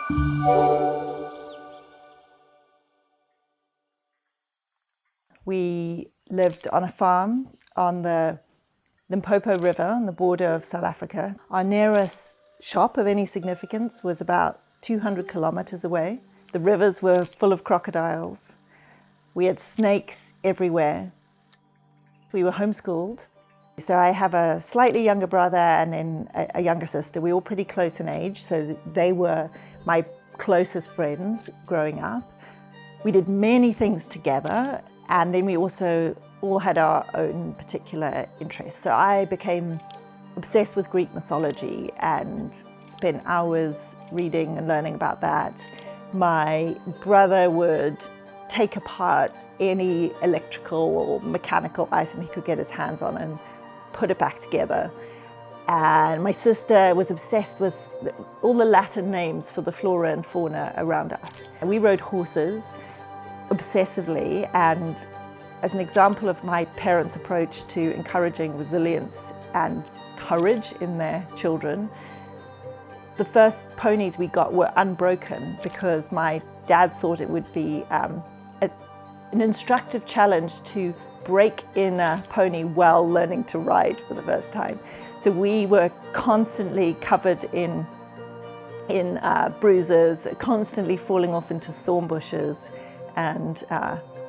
We lived on a farm on the Limpopo River on the border of South Africa. Our nearest shop of any significance was about 200 kilometers away. The rivers were full of crocodiles. We had snakes everywhere. We were homeschooled. So I have a slightly younger brother and then a younger sister. We were all pretty close in age, so they were my closest friends growing up. We did many things together, and then we also all had our own particular interests. So I became obsessed with Greek mythology and spent hours reading and learning about that. My brother would take apart any electrical or mechanical item he could get his hands on and put it back together. And my sister was obsessed with all the Latin names for the flora and fauna around us. And we rode horses obsessively, and as an example of my parents' approach to encouraging resilience and courage in their children, the first ponies we got were unbroken because my dad thought it would be an instructive challenge to break in a pony while learning to ride for the first time. So we were constantly covered in bruises, constantly falling off into thorn bushes and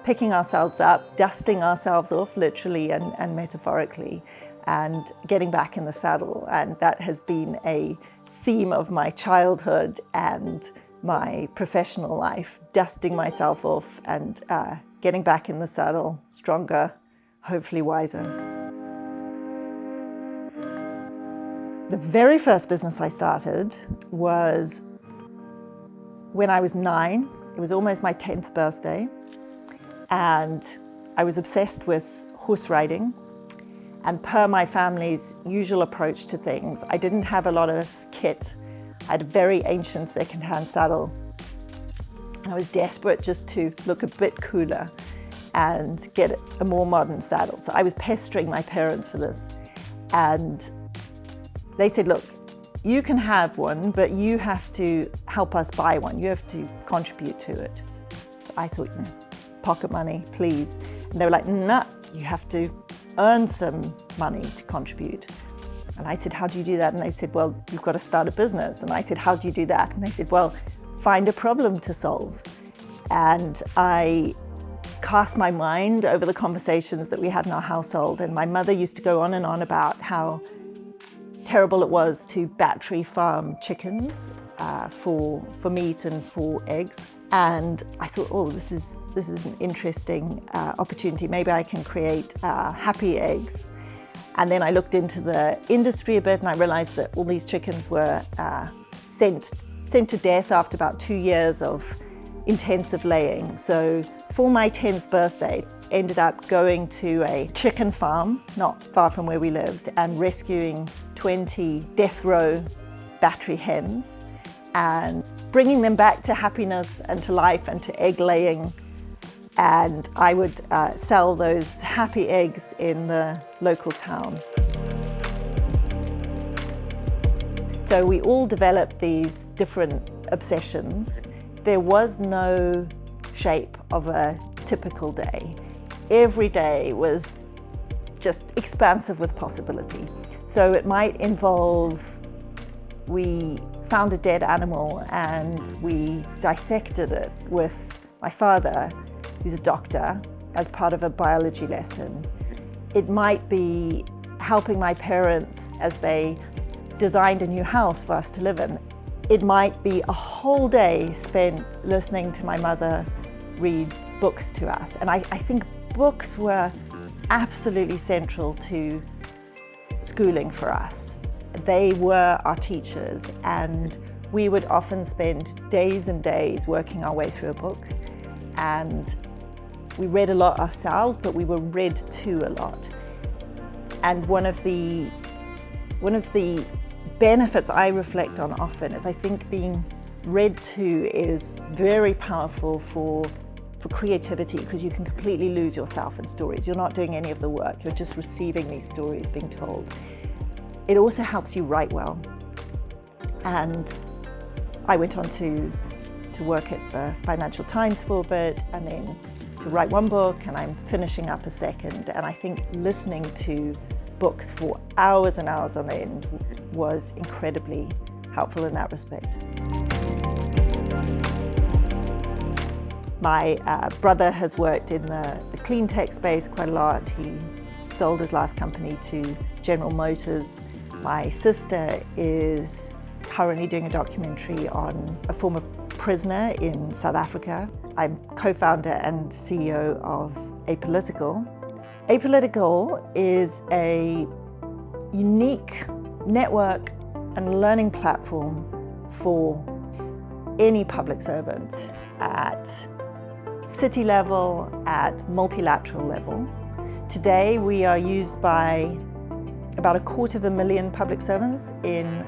picking ourselves up, dusting ourselves off literally and metaphorically, and getting back in the saddle. And that has been a theme of my childhood and my professional life, dusting myself off and getting back in the saddle, stronger, hopefully wiser. The very first business I started was when I was 9. It was almost my 10th birthday, and I was obsessed with horse riding. And per my family's usual approach to things, I didn't have a lot of kit. I had a very ancient second-hand saddle. I was desperate just to look a bit cooler and get a more modern saddle. So I was pestering my parents for this. And they said, look, you can have one, but you have to help us buy one. You have to contribute to it. So I thought, pocket money, please. And they were like, nah, you have to earn some money to contribute. And I said, how do you do that? And they said, well, you've got to start a business. And I said, how do you do that? And they said, well, find a problem to solve. And I cast my mind over the conversations that we had in our household. And my mother used to go on and on about how terrible it was to battery farm chickens for meat and for eggs. And I thought, oh, this is an interesting opportunity. Maybe I can create happy eggs. And then I looked into the industry a bit, and I realized that all these chickens were sent to death after about 2 years of intensive laying. So for my 10th birthday, ended up going to a chicken farm not far from where we lived and rescuing 20 death row battery hens and bringing them back to happiness and to life and to egg laying. And I would sell those happy eggs in the local town. So we all developed these different obsessions. There was no shape of a typical day. Every day was just expansive with possibility. So it might involve, we found a dead animal and we dissected it with my father, who's a doctor, as part of a biology lesson. It might be helping my parents as they designed a new house for us to live in. It might be a whole day spent listening to my mother read books to us. And I think books were absolutely central to schooling for us. They were our teachers, and we would often spend days and days working our way through a book. And we read a lot ourselves, but we were read to a lot. And one of the benefits I reflect on often is I think being read to is very powerful for creativity, because you can completely lose yourself in stories. You're not doing any of the work, you're just receiving these stories being told. It also helps you write well. And I went on to work at the Financial Times for a bit, and then to write one book, and I'm finishing up a second. And I think listening to books for hours and hours on end was incredibly helpful in that respect. My brother has worked in the clean tech space quite a lot. He sold his last company to General Motors. My sister is currently doing a documentary on a former prisoner in South Africa. I'm co-founder and CEO of Apolitical. Apolitical is a unique network and learning platform for any public servant at city level, at multilateral level. Today we are used by about 250,000 public servants in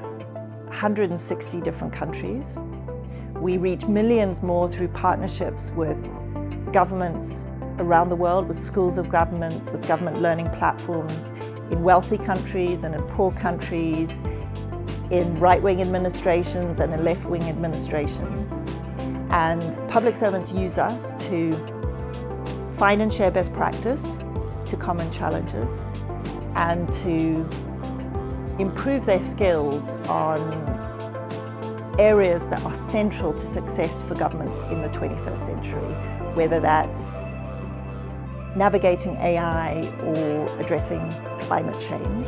160 different countries. We reach millions more through partnerships with governments around the world, with schools of governments, with government learning platforms in wealthy countries and in poor countries, in right-wing administrations and in left-wing administrations. And public servants use us to find and share best practice to common challenges and to improve their skills on areas that are central to success for governments in the 21st century, whether that's navigating AI or addressing climate change.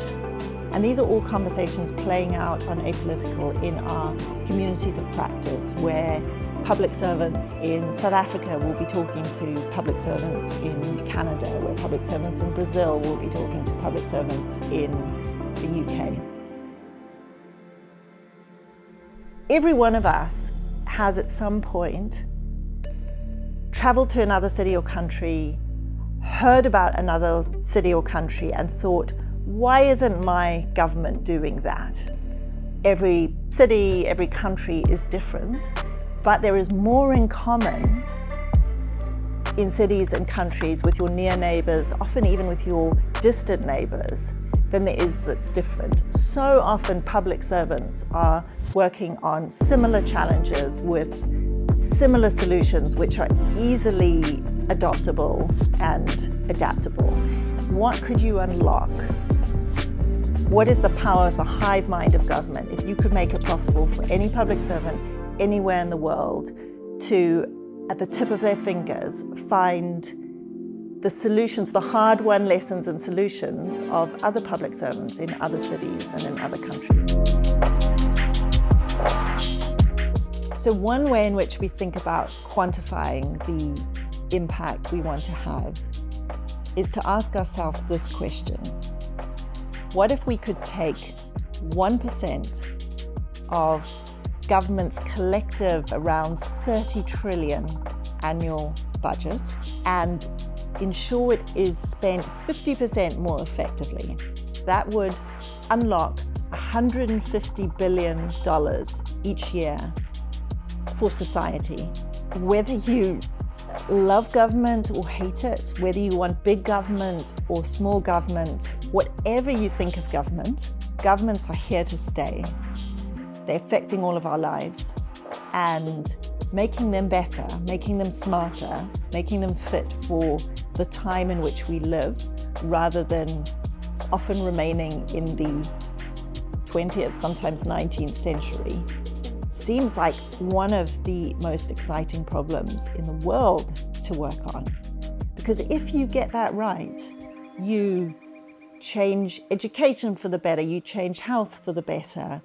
And these are all conversations playing out on Apolitical in our communities of practice, where public servants in South Africa will be talking to public servants in Canada, where public servants in Brazil will be talking to public servants in the UK. Every one of us has at some point traveled to another city or country, heard about another city or country and thought, why isn't my government doing that? Every city, every country is different, but there is more in common in cities and countries with your near neighbors, often even with your distant neighbors, than there is that's different. So often public servants are working on similar challenges with similar solutions which are easily adoptable and adaptable. What could you unlock? What is the power of the hive mind of government if you could make it possible for any public servant anywhere in the world to, at the tip of their fingers, find the solutions, the hard-won lessons and solutions of other public servants in other cities and in other countries. So one way in which we think about quantifying the impact we want to have is to ask ourselves this question. What if we could take 1% of government's collective around 30 trillion annual budget and ensure it is spent 50% more effectively? That would unlock $150 billion each year for society. Whether you love government or hate it, whether you want big government or small government, whatever you think of government, governments are here to stay. They're affecting all of our lives, and making them better, making them smarter, making them fit for the time in which we live, rather than often remaining in the 20th, sometimes 19th century, seems like one of the most exciting problems in the world to work on. Because if you get that right, you change education for the better, you change health for the better,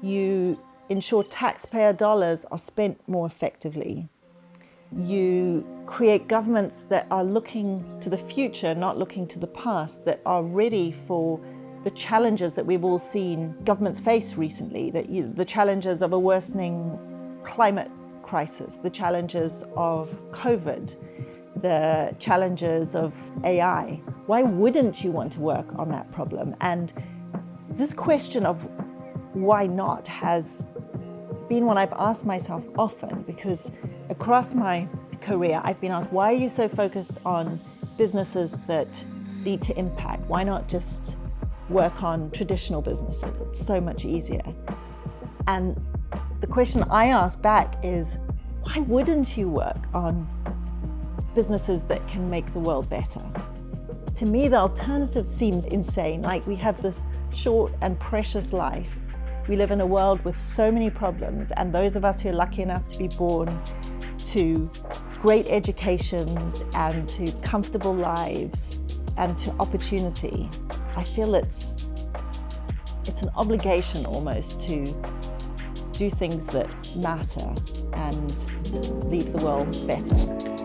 you ensure taxpayer dollars are spent more effectively. You create governments that are looking to the future, not looking to the past, that are ready for the challenges that we've all seen governments face recently, the challenges of a worsening climate crisis, the challenges of COVID, the challenges of AI. Why wouldn't you want to work on that problem? And this question of why not has been one I've asked myself often, because across my career I've been asked, why are you so focused on businesses that lead to impact? Why not just work on traditional businesses? It's so much easier. And The question I ask back is, why wouldn't you work on businesses that can make the world better? To me, the alternative seems insane. Like, we have this short and precious life. We live in a world with so many problems, and those of us who are lucky enough to be born to great educations and to comfortable lives and to opportunity, I feel it's an obligation almost to do things that matter and leave the world better.